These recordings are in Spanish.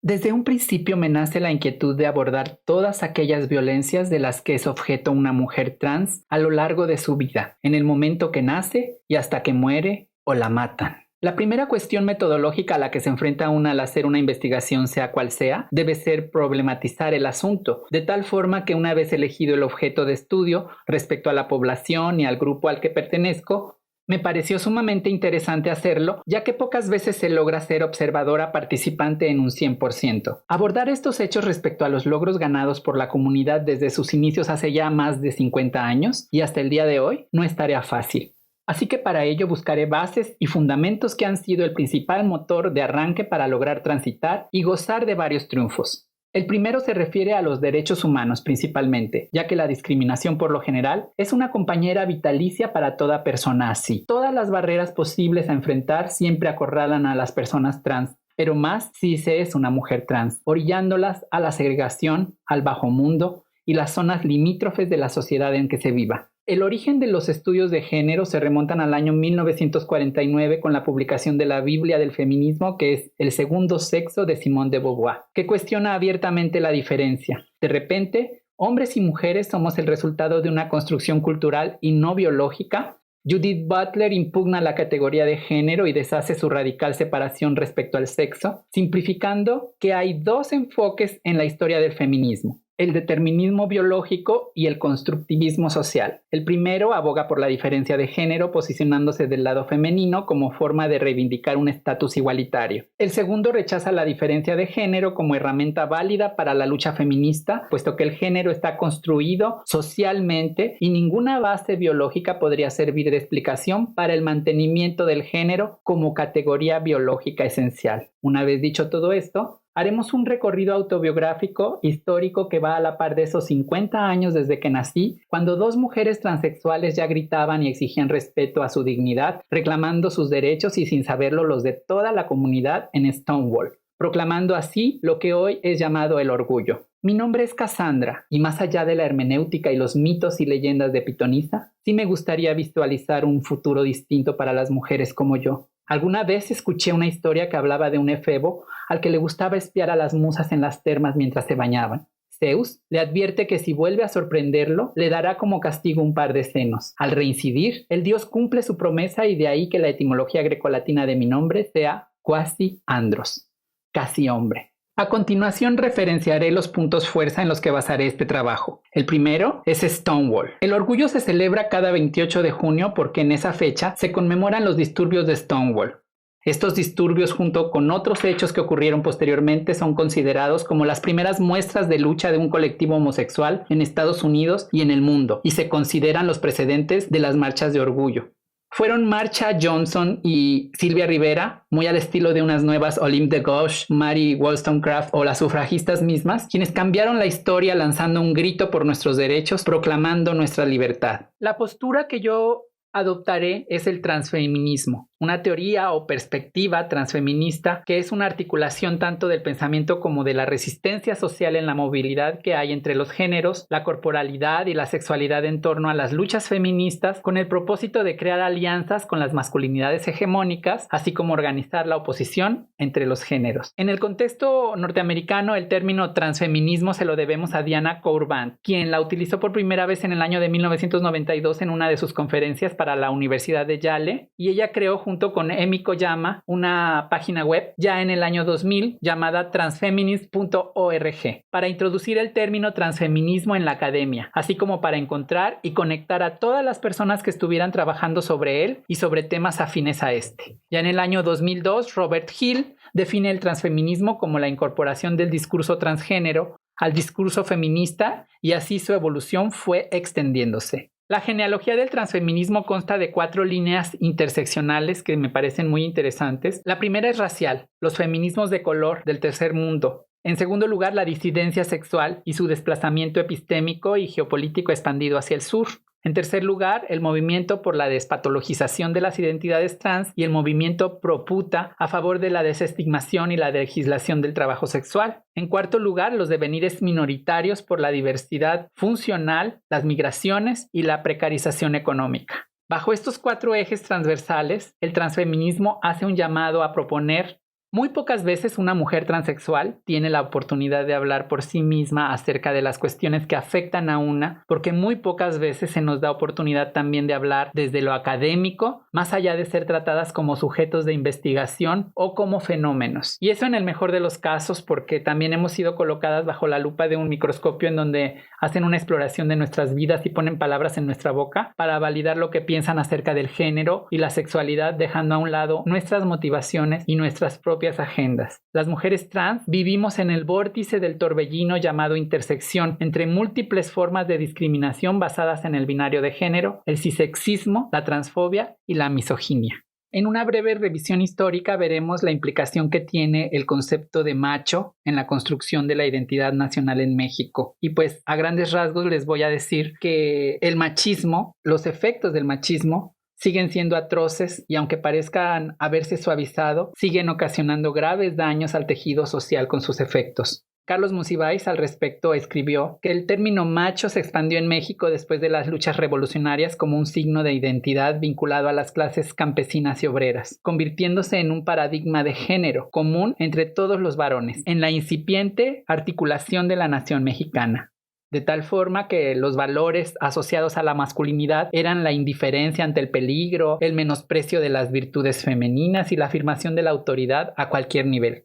Desde un principio me nace la inquietud de abordar todas aquellas violencias de las que es objeto una mujer trans a lo largo de su vida, en el momento que nace y hasta que muere o la matan. La primera cuestión metodológica a la que se enfrenta una al hacer una investigación, sea cual sea, debe ser problematizar el asunto, de tal forma que una vez elegido el objeto de estudio respecto a la población y al grupo al que pertenezco, me pareció sumamente interesante hacerlo, ya que pocas veces se logra ser observadora participante en un 100%. Abordar estos hechos respecto a los logros ganados por la comunidad desde sus inicios hace ya más de 50 años y hasta el día de hoy no es tarea fácil. Así que para ello buscaré bases y fundamentos que han sido el principal motor de arranque para lograr transitar y gozar de varios triunfos. El primero se refiere a los derechos humanos principalmente, ya que la discriminación por lo general es una compañera vitalicia para toda persona así. Todas las barreras posibles a enfrentar siempre acorralan a las personas trans, pero más si se es una mujer trans, orillándolas a la segregación, al bajo mundo y las zonas limítrofes de la sociedad en que se viva. El origen de los estudios de género se remontan al año 1949 con la publicación de la Biblia del feminismo, que es El segundo sexo de Simone de Beauvoir, que cuestiona abiertamente la diferencia. De repente, hombres y mujeres somos el resultado de una construcción cultural y no biológica. Judith Butler impugna la categoría de género y deshace su radical separación respecto al sexo, simplificando que hay dos enfoques en la historia del feminismo: el determinismo biológico y el constructivismo social. El primero aboga por la diferencia de género, posicionándose del lado femenino como forma de reivindicar un estatus igualitario. El segundo rechaza la diferencia de género como herramienta válida para la lucha feminista, puesto que el género está construido socialmente y ninguna base biológica podría servir de explicación para el mantenimiento del género como categoría biológica esencial. Una vez dicho todo esto, haremos un recorrido autobiográfico histórico que va a la par de esos 50 años desde que nací, cuando dos mujeres transexuales ya gritaban y exigían respeto a su dignidad, reclamando sus derechos y sin saberlo los de toda la comunidad en Stonewall, proclamando así lo que hoy es llamado el orgullo. Mi nombre es Cassandra, y más allá de la hermenéutica y los mitos y leyendas de Pitonisa, sí me gustaría visualizar un futuro distinto para las mujeres como yo. Alguna vez escuché una historia que hablaba de un efebo al que le gustaba espiar a las musas en las termas mientras se bañaban. Zeus le advierte que si vuelve a sorprenderlo, le dará como castigo un par de senos. Al reincidir, el dios cumple su promesa y de ahí que la etimología grecolatina de mi nombre sea quasi andros, casi hombre. A continuación referenciaré los puntos fuerza en los que basaré este trabajo. El primero es Stonewall. El orgullo se celebra cada 28 de junio porque en esa fecha se conmemoran los disturbios de Stonewall. Estos disturbios, junto con otros hechos que ocurrieron posteriormente, son considerados como las primeras muestras de lucha de un colectivo homosexual en Estados Unidos y en el mundo, y se consideran los precedentes de las marchas de orgullo. Fueron Marsha Johnson y Sylvia Rivera, muy al estilo de unas nuevas Olympe de Gauche, Mary Wollstonecraft o las sufragistas mismas, quienes cambiaron la historia lanzando un grito por nuestros derechos, proclamando nuestra libertad. La postura que yo adoptaré es el transfeminismo, una teoría o perspectiva transfeminista que es una articulación tanto del pensamiento como de la resistencia social en la movilidad que hay entre los géneros, la corporalidad y la sexualidad en torno a las luchas feministas, con el propósito de crear alianzas con las masculinidades hegemónicas, así como organizar la oposición entre los géneros. En el contexto norteamericano, el término transfeminismo se lo debemos a Diana Corband, quien la utilizó por primera vez en el año de 1992 en una de sus conferencias para la Universidad de Yale, y ella creó junto con Emi Koyama una página web ya en el año 2000 llamada transfeminist.org para introducir el término transfeminismo en la academia, así como para encontrar y conectar a todas las personas que estuvieran trabajando sobre él y sobre temas afines a este. Ya en el año 2002, Robert Hill define el transfeminismo como la incorporación del discurso transgénero al discurso feminista, y así su evolución fue extendiéndose. La genealogía del transfeminismo consta de 4 líneas interseccionales que me parecen muy interesantes. La primera es racial, los feminismos de color del tercer mundo. En segundo lugar, la disidencia sexual y su desplazamiento epistémico y geopolítico expandido hacia el sur. En tercer lugar, el movimiento por la despatologización de las identidades trans y el movimiento pro puta a favor de la desestigmación y la legislación del trabajo sexual. En cuarto lugar, los devenires minoritarios por la diversidad funcional, las migraciones y la precarización económica. Bajo estos 4 ejes transversales, el transfeminismo hace un llamado a proponer Muy pocas veces una mujer transexual tiene la oportunidad de hablar por sí misma acerca de las cuestiones que afectan a una, porque muy pocas veces se nos da oportunidad también de hablar desde lo académico, más allá de ser tratadas como sujetos de investigación o como fenómenos. Y eso en el mejor de los casos, porque también hemos sido colocadas bajo la lupa de un microscopio en donde hacen una exploración de nuestras vidas y ponen palabras en nuestra boca para validar lo que piensan acerca del género y la sexualidad, dejando a un lado nuestras motivaciones y nuestras propias agendas. Las mujeres trans vivimos en el vórtice del torbellino llamado intersección entre múltiples formas de discriminación basadas en el binario de género, el cisexismo, la transfobia y la misoginia. En una breve revisión histórica veremos la implicación que tiene el concepto de macho en la construcción de la identidad nacional en México. Y pues a grandes rasgos les voy a decir que el machismo, los efectos del machismo, siguen siendo atroces y aunque parezcan haberse suavizado, siguen ocasionando graves daños al tejido social con sus efectos. Carlos Monsiváis al respecto escribió que el término macho se expandió en México después de las luchas revolucionarias como un signo de identidad vinculado a las clases campesinas y obreras, convirtiéndose en un paradigma de género común entre todos los varones, en la incipiente articulación de la nación mexicana. De tal forma que los valores asociados a la masculinidad eran la indiferencia ante el peligro, el menosprecio de las virtudes femeninas y la afirmación de la autoridad a cualquier nivel.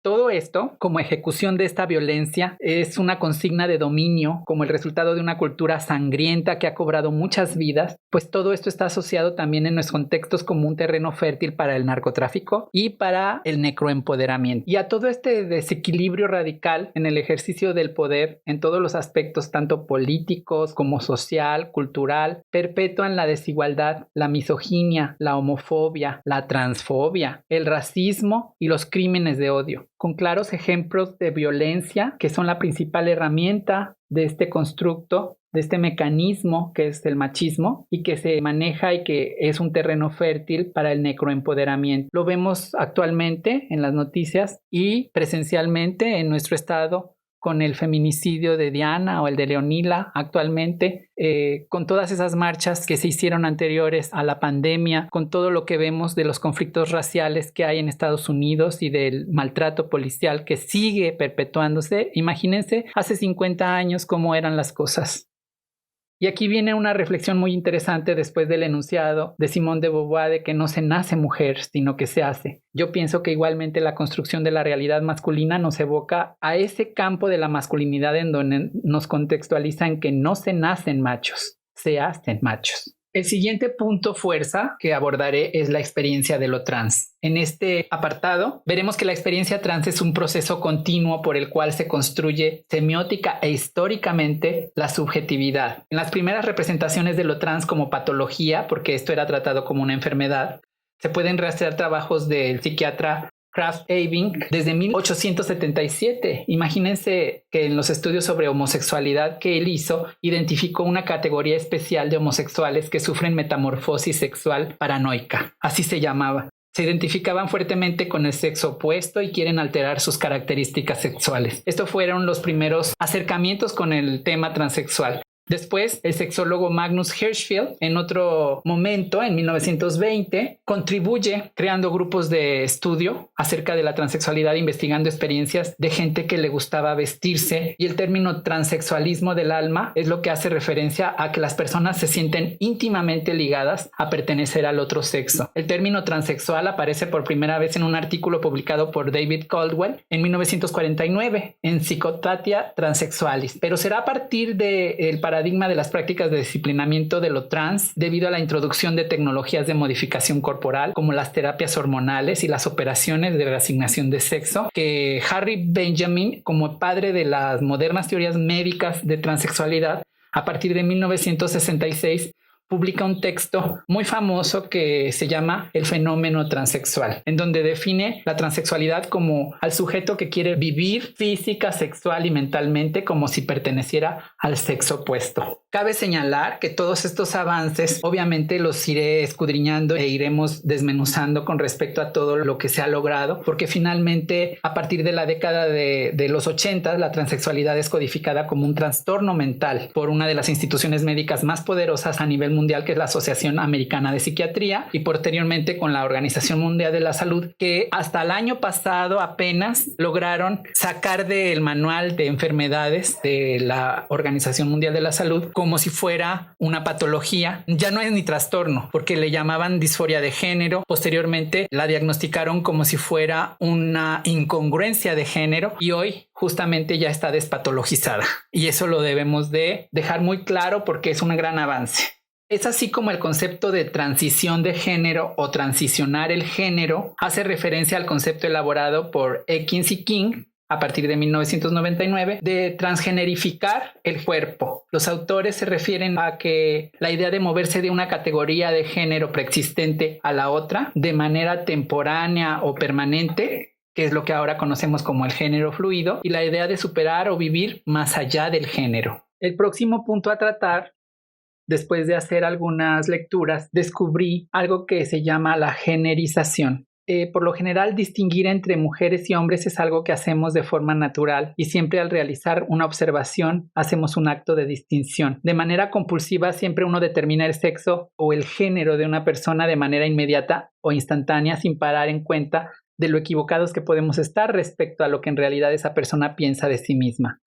Todo esto, como ejecución de esta violencia, es una consigna de dominio, como el resultado de una cultura sangrienta que ha cobrado muchas vidas, pues todo esto está asociado también en nuestros contextos como un terreno fértil para el narcotráfico y para el necroempoderamiento. Y a todo este desequilibrio radical en el ejercicio del poder, en todos los aspectos, tanto políticos como social, cultural, perpetúan la desigualdad, la misoginia, la homofobia, la transfobia, el racismo y los crímenes de odio, con claros ejemplos de violencia que son la principal herramienta de este constructo, de este mecanismo que es el machismo y que se maneja y que es un terreno fértil para el necroempoderamiento. Lo vemos actualmente en las noticias y presencialmente en nuestro estado con el feminicidio de Diana o el de Leonila actualmente, con todas esas marchas que se hicieron anteriores a la pandemia, con todo lo que vemos de los conflictos raciales que hay en Estados Unidos y del maltrato policial que sigue perpetuándose. Imagínense hace 50 años cómo eran las cosas. Y aquí viene una reflexión muy interesante después del enunciado de Simone de Beauvoir de que no se nace mujer, sino que se hace. Yo pienso que igualmente la construcción de la realidad masculina nos evoca a ese campo de la masculinidad en donde nos contextualiza en que no se nacen machos, se hacen machos. El siguiente punto fuerza que abordaré es la experiencia de lo trans. En este apartado veremos que la experiencia trans es un proceso continuo por el cual se construye semiótica e históricamente la subjetividad. En las primeras representaciones de lo trans como patología, porque esto era tratado como una enfermedad, se pueden rastrear trabajos del psiquiatra Krafft Ebing desde 1877. Imagínense que en los estudios sobre homosexualidad que él hizo, identificó una categoría especial de homosexuales que sufren metamorfosis sexual paranoica, así se llamaba. Se identificaban fuertemente con el sexo opuesto y quieren alterar sus características sexuales. Estos fueron los primeros acercamientos con el tema transexual. Después, el sexólogo Magnus Hirschfeld, en otro momento, en 1920, contribuye creando grupos de estudio acerca de la transexualidad, investigando experiencias de gente que le gustaba vestirse. Y el término transexualismo del alma es lo que hace referencia a que las personas se sienten íntimamente ligadas a pertenecer al otro sexo. El término transexual aparece por primera vez en un artículo publicado por David Caldwell en 1949 en Psychopathia Transsexualis, pero será a partir del paradigma de las prácticas de disciplinamiento de lo trans debido a la introducción de tecnologías de modificación corporal como las terapias hormonales y las operaciones de reasignación de sexo, que Harry Benjamin, como padre de las modernas teorías médicas de transexualidad, a partir de 1966 publica un texto muy famoso que se llama El fenómeno transexual, en donde define la transexualidad como al sujeto que quiere vivir física, sexual y mentalmente como si perteneciera al sexo opuesto. Cabe señalar que todos estos avances obviamente los iré escudriñando e iremos desmenuzando con respecto a todo lo que se ha logrado, porque finalmente a partir de la década de los 80 la transexualidad es codificada como un trastorno mental por una de las instituciones médicas más poderosas a nivel mundial, que es la Asociación Americana de Psiquiatría, y posteriormente con la Organización Mundial de la Salud, que hasta el año pasado apenas lograron sacar del manual de enfermedades de la Organización Mundial de la Salud como si fuera una patología. Ya no es ni trastorno, porque le llamaban disforia de género. Posteriormente la diagnosticaron como si fuera una incongruencia de género, y hoy justamente ya está despatologizada. Y eso lo debemos de dejar muy claro porque es un gran avance. Es así como el concepto de transición de género o transicionar el género hace referencia al concepto elaborado por Ekins y King a partir de 1999 de transgenerificar el cuerpo. Los autores se refieren a que la idea de moverse de una categoría de género preexistente a la otra de manera temporánea o permanente, que es lo que ahora conocemos como el género fluido, y la idea de superar o vivir más allá del género. El próximo punto a tratar, después de hacer algunas lecturas, descubrí algo que se llama la generización. Por lo general, distinguir entre mujeres y hombres es algo que hacemos de forma natural, y siempre al realizar una observación hacemos un acto de distinción. De manera compulsiva, siempre uno determina el sexo o el género de una persona de manera inmediata o instantánea, sin parar en cuenta de lo equivocados que podemos estar respecto a lo que en realidad esa persona piensa de sí misma.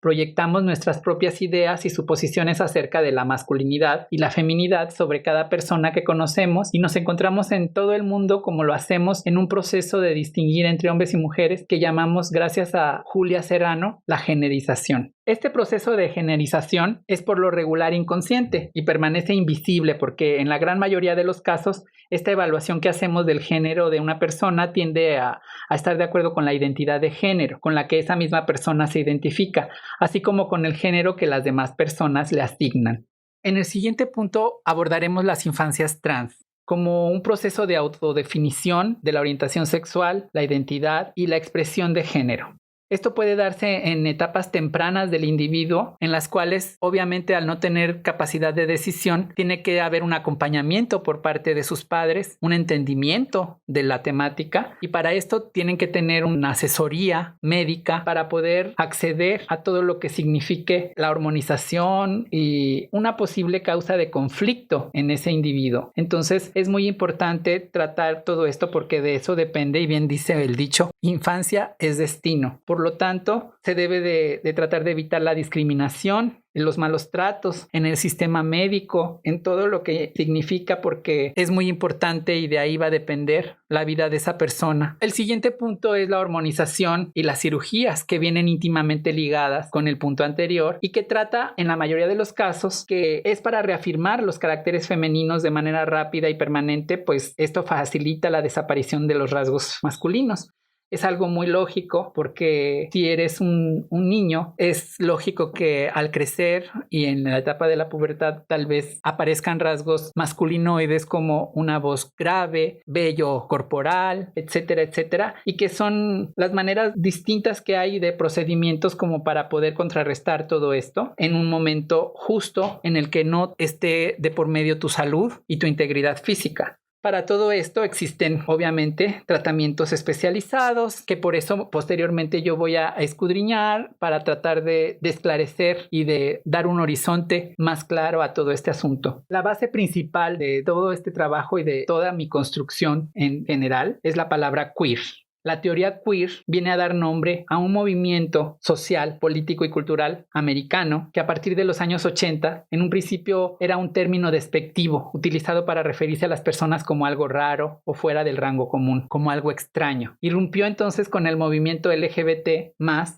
Proyectamos nuestras propias ideas y suposiciones acerca de la masculinidad y la feminidad sobre cada persona que conocemos, y nos encontramos en todo el mundo como lo hacemos en un proceso de distinguir entre hombres y mujeres que llamamos, gracias a Julia Serrano, la generización. Este proceso de generización es por lo regular inconsciente y permanece invisible porque en la gran mayoría de los casos esta evaluación que hacemos del género de una persona tiende a estar de acuerdo con la identidad de género con la que esa misma persona se identifica, así como con el género que las demás personas le asignan. En el siguiente punto abordaremos las infancias trans como un proceso de autodefinición de la orientación sexual, la identidad y la expresión de género. Esto puede darse en etapas tempranas del individuo, en las cuales, obviamente, al no tener capacidad de decisión, tiene que haber un acompañamiento por parte de sus padres, un entendimiento de la temática, y para esto tienen que tener una asesoría médica para poder acceder a todo lo que signifique la hormonización y una posible causa de conflicto en ese individuo. Entonces, es muy importante tratar todo esto porque de eso depende, y bien dice el dicho, infancia es destino. Por lo tanto, se debe de tratar de evitar la discriminación, los malos tratos en el sistema médico, en todo lo que significa, porque es muy importante y de ahí va a depender la vida de esa persona. El siguiente punto es la hormonización y las cirugías, que vienen íntimamente ligadas con el punto anterior y que trata en la mayoría de los casos que es para reafirmar los caracteres femeninos de manera rápida y permanente, pues esto facilita la desaparición de los rasgos masculinos. Es algo muy lógico porque si eres un niño, es lógico que al crecer y en la etapa de la pubertad tal vez aparezcan rasgos masculinoides como una voz grave, vello corporal, etcétera, etcétera, y que son las maneras distintas que hay de procedimientos como para poder contrarrestar todo esto en un momento justo en el que no esté de por medio tu salud y tu integridad física. Para todo esto existen obviamente tratamientos especializados que por eso posteriormente yo voy a escudriñar para tratar de esclarecer y de dar un horizonte más claro a todo este asunto. La base principal de todo este trabajo y de toda mi construcción en general es la palabra queer. La teoría queer viene a dar nombre a un movimiento social, político y cultural americano que a partir de los años 80, en un principio era un término despectivo utilizado para referirse a las personas como algo raro o fuera del rango común, como algo extraño. Irrumpió entonces con el movimiento LGBT+,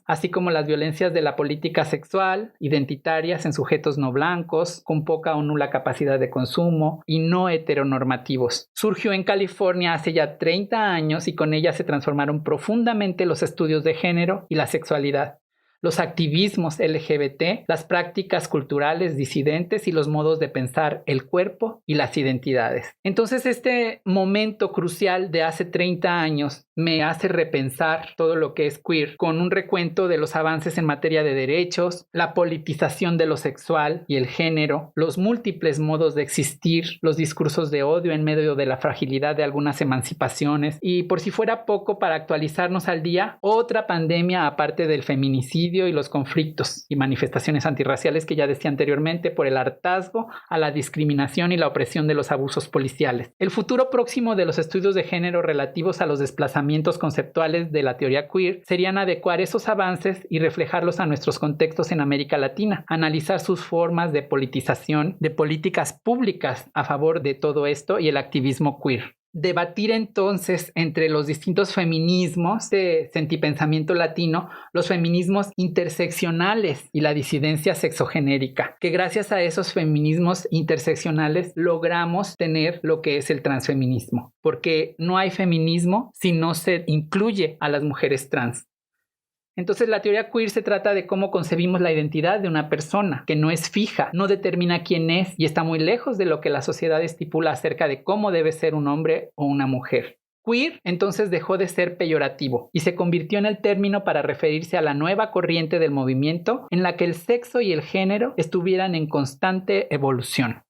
así como las violencias de la política sexual, identitarias en sujetos no blancos, con poca o nula capacidad de consumo y no heteronormativos. Surgió en California hace ya 30 años y con ella se transformaron profundamente los estudios de género y la sexualidad, los activismos LGBT, las prácticas culturales disidentes y los modos de pensar el cuerpo y las identidades. Entonces, este momento crucial de hace 30 años me hace repensar todo lo que es queer con un recuento de los avances en materia de derechos, la politización de lo sexual y el género, los múltiples modos de existir, los discursos de odio en medio de la fragilidad de algunas emancipaciones y, por si fuera poco, para actualizarnos al día, otra pandemia aparte del feminicidio genocidio y los conflictos y manifestaciones antirraciales que ya decía anteriormente, por el hartazgo a la discriminación y la opresión de los abusos policiales. El futuro próximo de los estudios de género relativos a los desplazamientos conceptuales de la teoría queer serían adecuar esos avances y reflejarlos a nuestros contextos en América Latina, analizar sus formas de politización, de políticas públicas a favor de todo esto y el activismo queer. Debatir entonces entre los distintos feminismos de sentipensamiento latino, los feminismos interseccionales y la disidencia sexogenérica, que gracias a esos feminismos interseccionales logramos tener lo que es el transfeminismo, porque no hay feminismo si no se incluye a las mujeres trans. Entonces la teoría queer se trata de cómo concebimos la identidad de una persona, que no es fija, no determina quién es y está muy lejos de lo que la sociedad estipula acerca de cómo debe ser un hombre o una mujer. Queer entonces dejó de ser peyorativo y se convirtió en el término para referirse a la nueva corriente del movimiento en la que el sexo y el género estuvieran en constante evolución.